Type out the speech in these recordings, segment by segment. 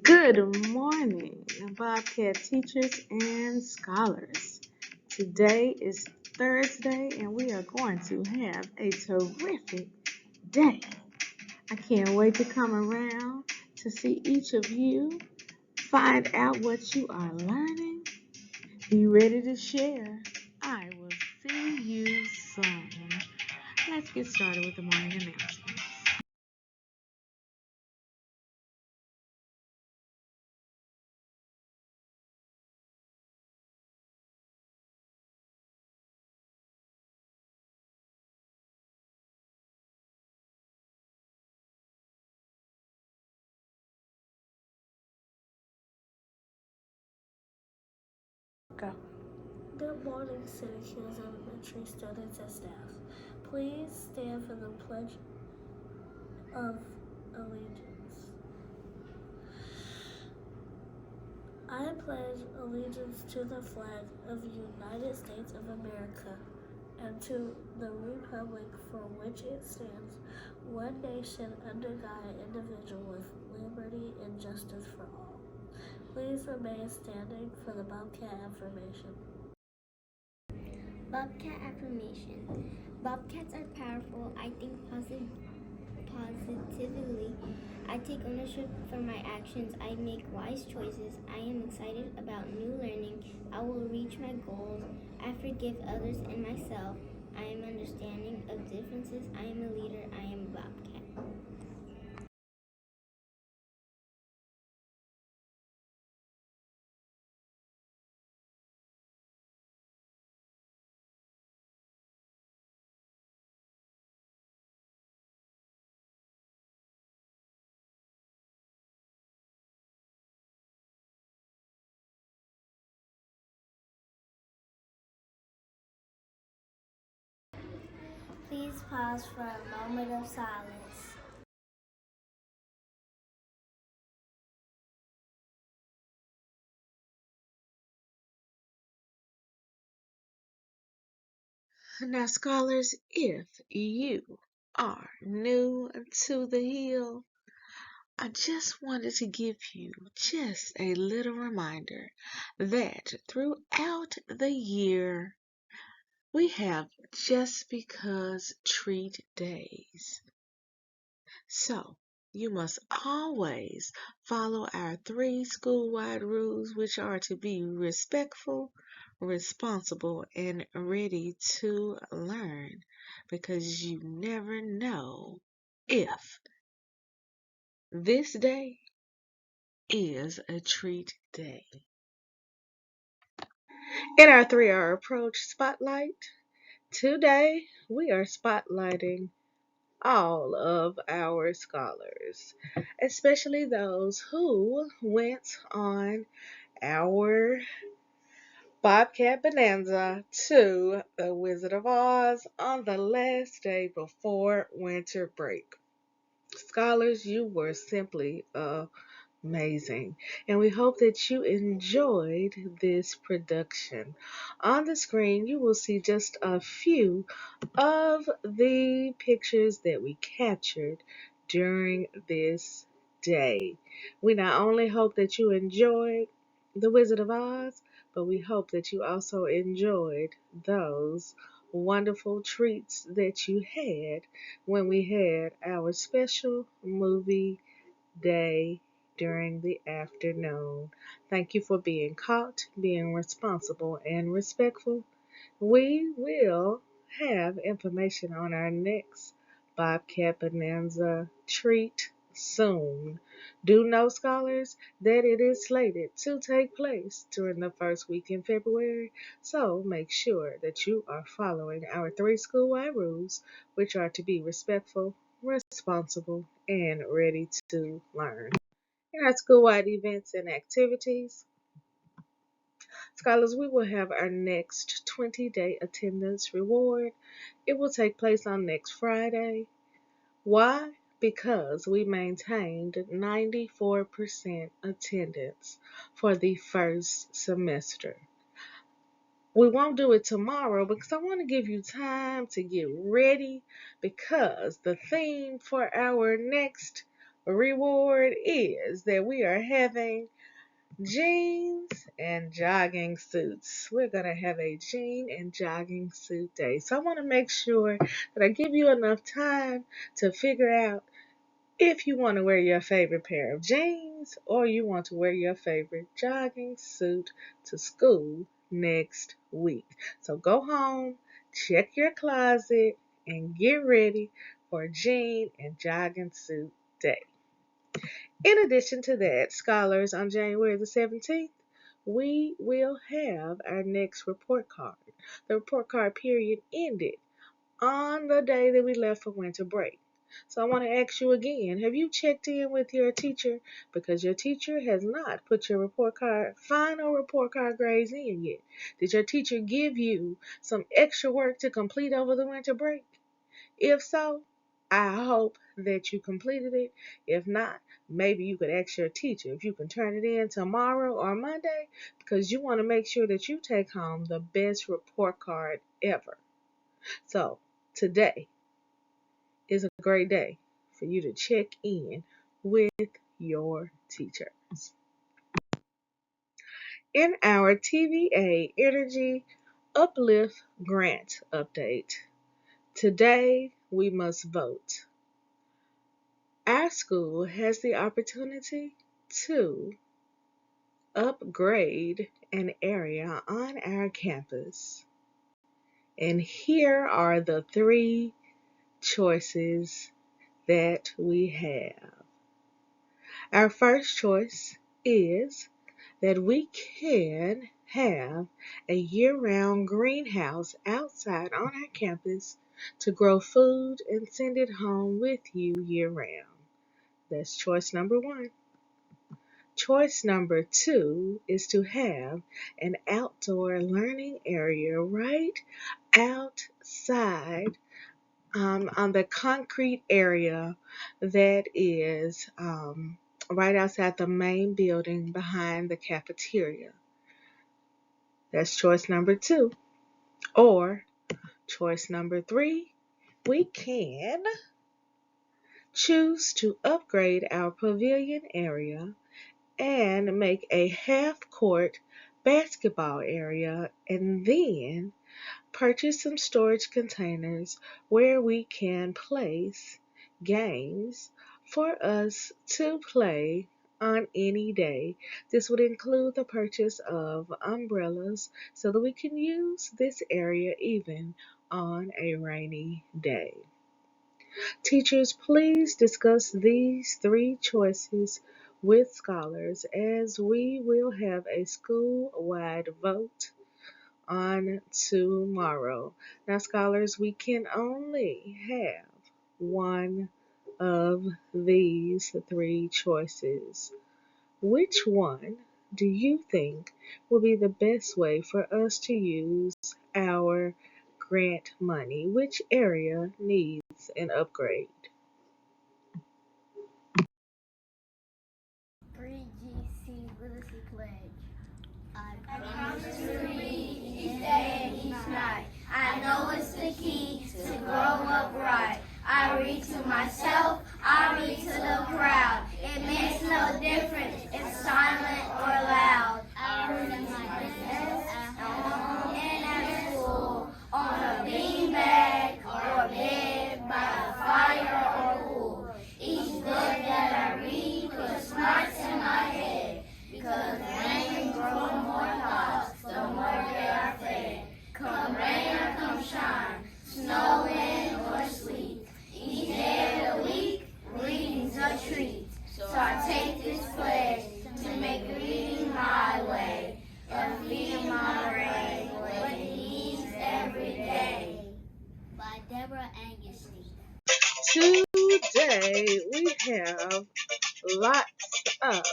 Good morning, Bobcat teachers and scholars. Today is Thursday, and we are going to have a terrific day. I can't wait to come around to see each of you, find out what you are learning. Be ready to share. I will see you soon. Let's get started with the morning announcements. Go. Good morning, Scenic Hills Elementary students and staff. Please stand for the Pledge of Allegiance. I pledge allegiance to the flag of the United States of America and to the republic for which it stands, one nation under God, indivisible, with liberty and justice for all. Please remain standing for the Bobcat affirmation. Bobcat affirmation. Bobcats are powerful. I think positively. I take ownership for my actions. I make wise choices. I am excited about new learning. I will reach my goals. I forgive others and myself. I am understanding of differences. I am a leader. I am a Bobcat. Please pause for a moment of silence. Now, scholars, if you are new to the hill, I just wanted to give you just a little reminder that throughout the year we have just because treat days. So you must always follow our 3 school-wide rules, which are to be respectful, responsible, and ready to learn, because you never know if this day is a treat day. In our 3R approach spotlight, today we are spotlighting all of our scholars, especially those who went on our Bobcat Bonanza to the Wizard of Oz on the last day before winter break. Scholars, you were simply amazing, and we hope that you enjoyed this production. On the screen, you will see just a few of the pictures that we captured during this day. We not only hope that you enjoyed The Wizard of Oz, but we hope that you also enjoyed those wonderful treats that you had when we had our special movie day during the afternoon. Thank you for being caught, being responsible, and respectful. We will have information on our next Bobcat Bonanza treat soon. Do know, scholars, that it is slated to take place during the first week in February, so make sure that you are following our 3 school-wide rules, which are to be respectful, responsible, and ready to learn. In our school-wide events and activities, scholars, we will have our next 20-day attendance reward. It will take place on next Friday. Why? Because we maintained 94% attendance for the first semester. We won't do it tomorrow because I want to give you time to get ready, because the theme for our next reward is that we are having jeans and jogging suits. We're going to have a jean and jogging suit day. So I want to make sure that I give you enough time to figure out if you want to wear your favorite pair of jeans or you want to wear your favorite jogging suit to school next week. So go home, check your closet, and get ready for jean and jogging suit day. In addition to that, scholars, on January the 17th, we will have our next report card. The report card period ended on the day that we left for winter break. So I want to ask you again, have you checked in with your teacher? Because your teacher has not put your final report card grades in yet. Did your teacher give you some extra work to complete over the winter break? If so, I hope that you completed it. If not, maybe you could ask your teacher if you can turn it in tomorrow or Monday, because you want to make sure that you take home the best report card ever. So today is a great day for you to check in with your teachers. In our TVA Energy Uplift Grant update, today we must vote. Our school has the opportunity to upgrade an area on our campus. And here are the three choices that we have. Our first choice is that we can have a year-round greenhouse outside on our campus to grow food and send it home with you year-round. That's choice number one. Choice number two is to have an outdoor learning area right outside on the concrete area that is right outside the main building behind the cafeteria. That's choice number two. Or choice number three, we can choose to upgrade our pavilion area and make a half-court basketball area and then purchase some storage containers where we can place games for us to play on any day. This would include the purchase of umbrellas so that we can use this area even on a rainy day. Teachers, please discuss these three choices with scholars as we will have a school-wide vote on tomorrow. Now, scholars, we can only have one of these three choices. Which one do you think will be the best way for us to use our grant money? Which area needs an upgrade? 3GC Literacy Pledge. I promise to read each day and each night. I know it's the key to grow up right. I read to myself, I read to the crowd. It makes no difference if silent or loud. I read at my desk, at home, and at school, on a beanbag or bed, by a fire or pool. Each book that I read puts smarts in my head, because rain can grow more thoughts, the more they are fed. Come rain or come shine, snow, wind, or sleet, each day of the week, reading's a treat. So I take this pledge to make reading my way, and feeding my brain what it needs every day. By Deborah Angus. Today we have lots of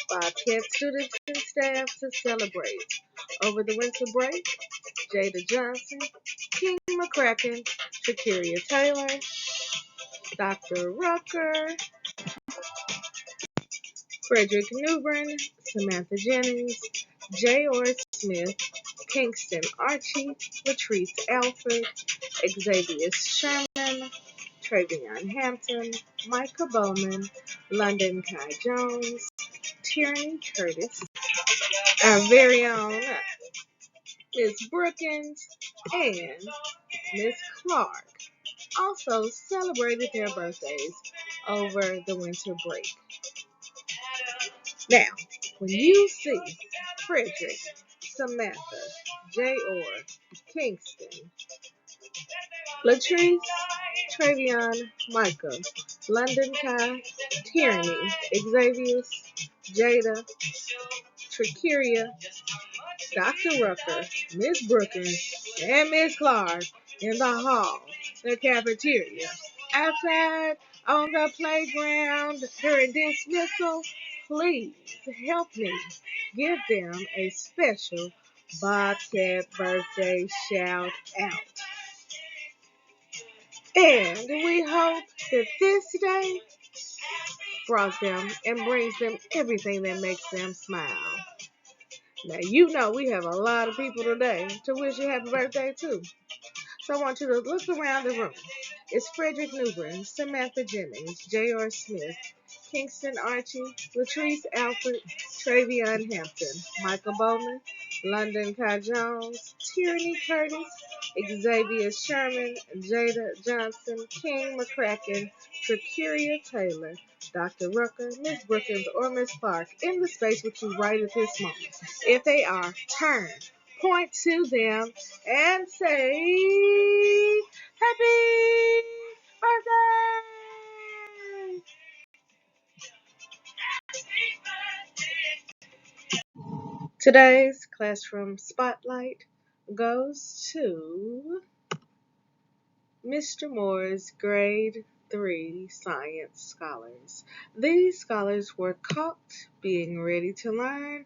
Bobcat students and staff to celebrate. Over the winter break, Jada Johnson, King McCracken, Shakiria Taylor, Dr. Rucker, Frederick Newbern, Samantha Jennings, J. Orr Smith, Kingston Archie, Latrice Alford, Xavier Sherman, Travion Hampton, Micah Bowman, London Kai Jones, Tierney Curtis, our very own Miss Brookins, and Miss Clark also celebrated their birthdays over the winter break. Now, when you see Frederick, Samantha, J.R., Kingston, Latrice, Travion, Micah, London Kai, Tierney, Xavius, Jada, Tricuria, Dr. Rucker, Miss Brookins, and Miss Clark in the hall, the cafeteria, outside on the playground during dismissal, please help me give them a special Bobcat birthday shout out. And we hope that this day brought them and brings them everything that makes them smile. Now, you know we have a lot of people today to wish you happy birthday, too. So I want you to look around the room. It's Frederick Newbern, Samantha Jennings, J.R. Smith, Kingston Archie, Latrice Alfred, Travion Hampton, Michael Bowman, London Kai Jones, Tierney Curtis, Xavier Sherman, Jada Johnson, King McCracken, Tricuria Taylor, Dr. Rucker, Miss Brookins, or Miss Clark in the space with you right at this moment. If they are, turn, point to them, and say, Happy birthday! Today's classroom spotlight goes to Mr. Moore's grade 3 science scholars. These scholars were caught being ready to learn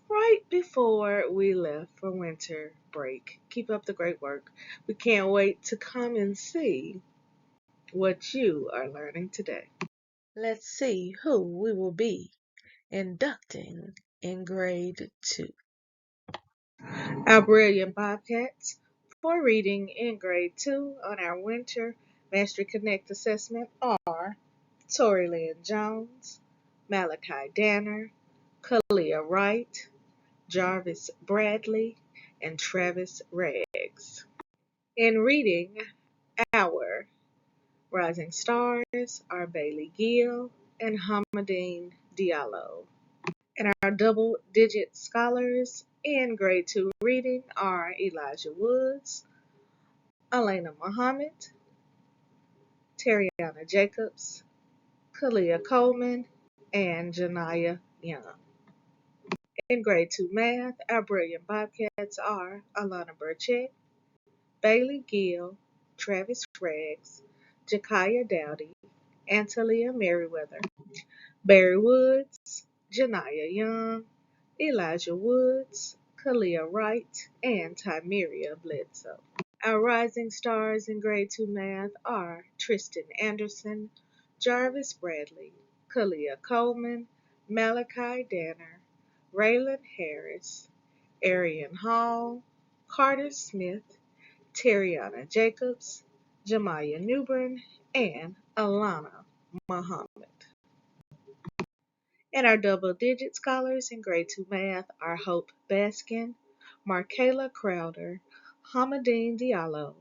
right before we left for winter break. Keep up the great work. We can't wait to come and see what you are learning today. Let's see who we will be inducting in grade 2. Our brilliant Bobcats for reading in grade 2 on our Winter Mastery Connect assessment are Tori Lynn Jones, Malachi Danner, Kalia Wright, Jarvis Bradley, and Travis Riggs. In reading, our rising stars are Bailey Gill and Hamadine Diallo. And our double-digit scholars in grade 2 reading are Elijah Woods, Elena Muhammad, Terriana Jacobs, Kalia Coleman, and Janiyah Young. In grade 2 math, our brilliant Bobcats are Alana Burchett, Bailey Gill, Travis Riggs, Jakaya Dowdy, and Talia Merriweather. Barry Woods, Janiyah Young, Elijah Woods, Kalia Wright, and Tymeria Bledsoe. Our rising stars in grade 2 math are Tristan Anderson, Jarvis Bradley, Kalia Coleman, Malachi Danner, Raylan Harris, Arian Hall, Carter Smith, Terriana Jacobs, Jemiah Newbern, and Alana Muhammad. And our double-digit scholars in grade 2 math are Hope Baskin, Markayla Crowder, Hamadine Diallo,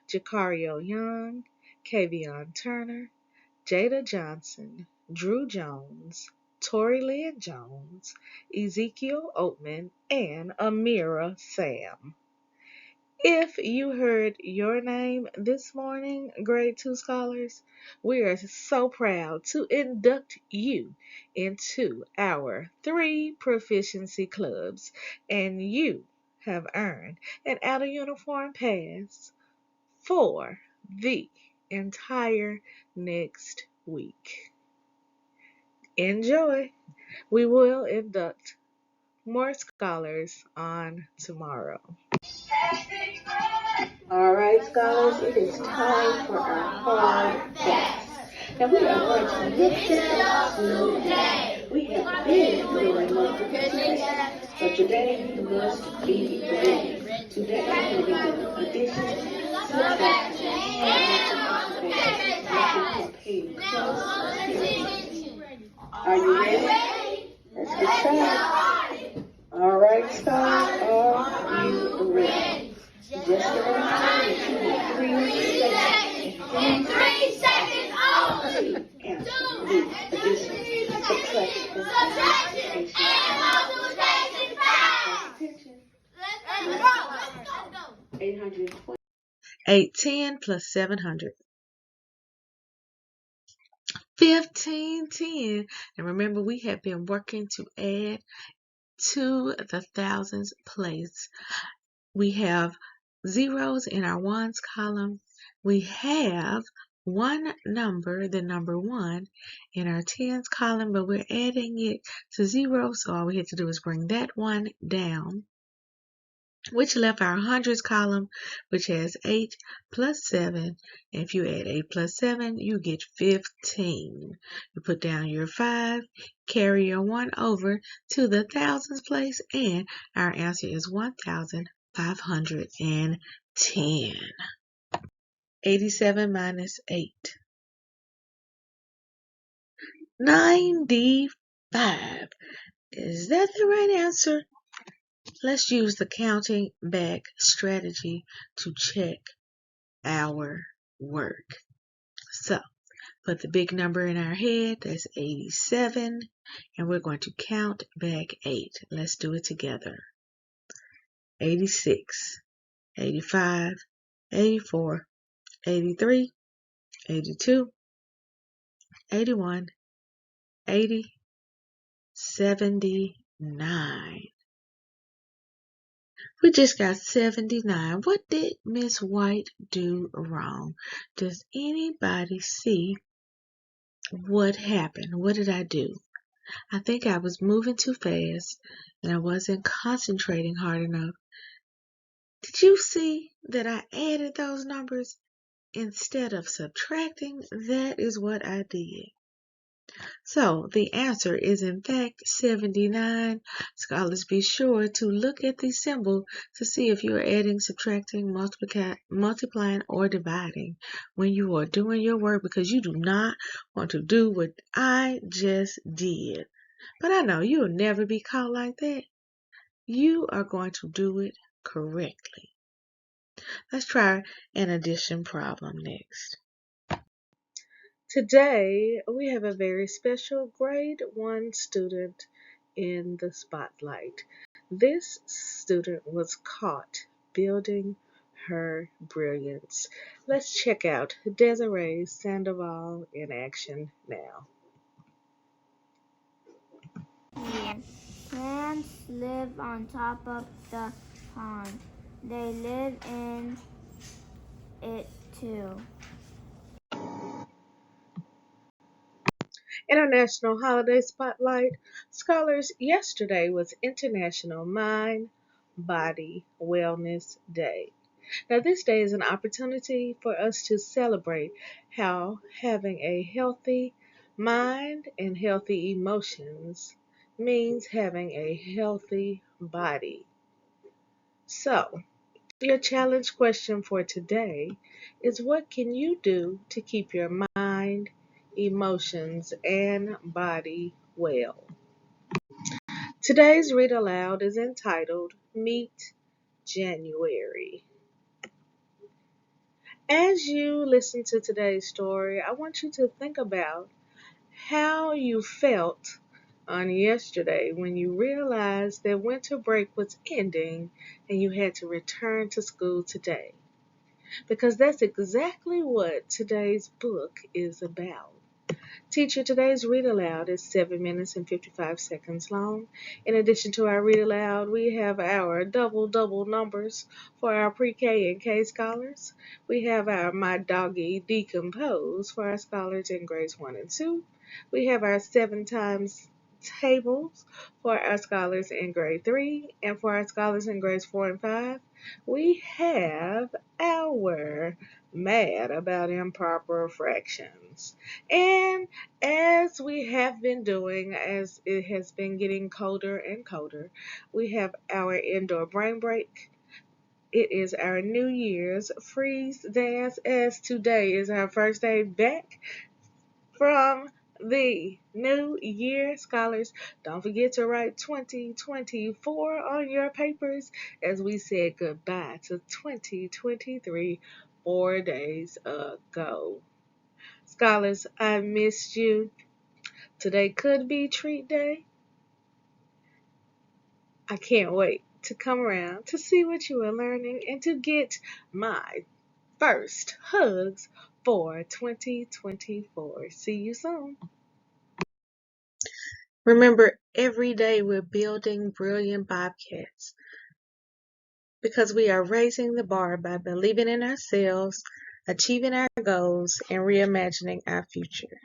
Jacario Young, Kavion Turner, Jada Johnson, Drew Jones, Tori Lynn Jones, Ezekiel Oatman, and Amira Sam. If you heard your name this morning, grade 2 scholars, we are so proud to induct you into our 3 proficiency clubs, and you have earned an out-of-uniform pass for the entire next week. Enjoy! We will induct more scholars on tomorrow. All right, scholars, it is time for our hard facts. Now we are going to mix it up today. We have been doing multiplication, but today you must be ready. Today we will be doing addition, subtraction, and multiplication. Pay close attention. Are you ready? Let's get started. All right, scholars, are you ready? Just a reminder that you have 3 seconds. In 3 seconds only. Answer, addition, subtraction, And multiplication facts. attention. Let's go. 820. 810 plus 700. 1510. And remember, we have been working to add to the thousands place. We have zeros in our ones column. We have one number, the number 1, in our tens column, but we're adding it to 0, so all we have to do is bring that one down, which left our hundreds column, which has 8 plus 7. If you add 8 plus 7, you get 15. You put down your 5, carry your 1 over to the thousands place, and our answer is 1,510. 87 minus 8. 95. Is that the right answer? Let's use the counting back strategy to check our work. So, put the big number in our head, that's 87, and we're going to count back 8. Let's do it together. 86, 85, 84, 83, 82, 81, 80, 79. We just got 79. What did Miss White do wrong? Does anybody see what happened? What did I do? I think I was moving too fast and I wasn't concentrating hard enough. Did you see that I added those numbers instead of subtracting? That is what I did. So the answer is in fact 79. Scholars, be sure to look at the symbol to see if you are adding, subtracting, multiplying, or dividing when you are doing your work, because you do not want to do what I just did. But I know you'll never be caught like that. You are going to do it correctly. Let's try an addition problem next. Today, we have a very special grade 1 student in the spotlight. This student was caught building her brilliance. Let's check out Desiree Sandoval in action now. Plants live on top of the pond. They live in it too. International Holiday Spotlight. Scholars, yesterday was International Mind Body Wellness Day. Now, this day is an opportunity for us to celebrate how having a healthy mind and healthy emotions means having a healthy body. So, your challenge question for today is, what can you do to keep your mind, emotions, and body well? Today's Read Aloud is entitled Meet January. As you listen to today's story, I want you to think about how you felt on yesterday when you realized that winter break was ending and you had to return to school today. Because that's exactly what today's book is about. Teacher, today's Read Aloud is 7 minutes and 55 seconds long. In addition to our Read Aloud, we have our double numbers for our pre-K and K scholars. We have our My Doggy Decompose for our scholars in grades 1 and 2. We have our 7 times tables for our scholars in grade 3, and for our scholars in grades 4 and 5, we have our Mad About Improper Fractions. And as we have been doing, as it has been getting colder and colder, we have our indoor brain break. It is our New Year's freeze dance, as today is our first day back from the new year. Scholars, don't forget to write 2024 on your papers as we said goodbye to 2023 4 days ago. Scholars, I missed you. Today could be treat day. I can't wait to come around to see what you are learning and to get my first hugs for 2024. See you soon. Remember, every day we're building brilliant Bobcats because we are raising the bar by believing in ourselves, achieving our goals, and reimagining our future.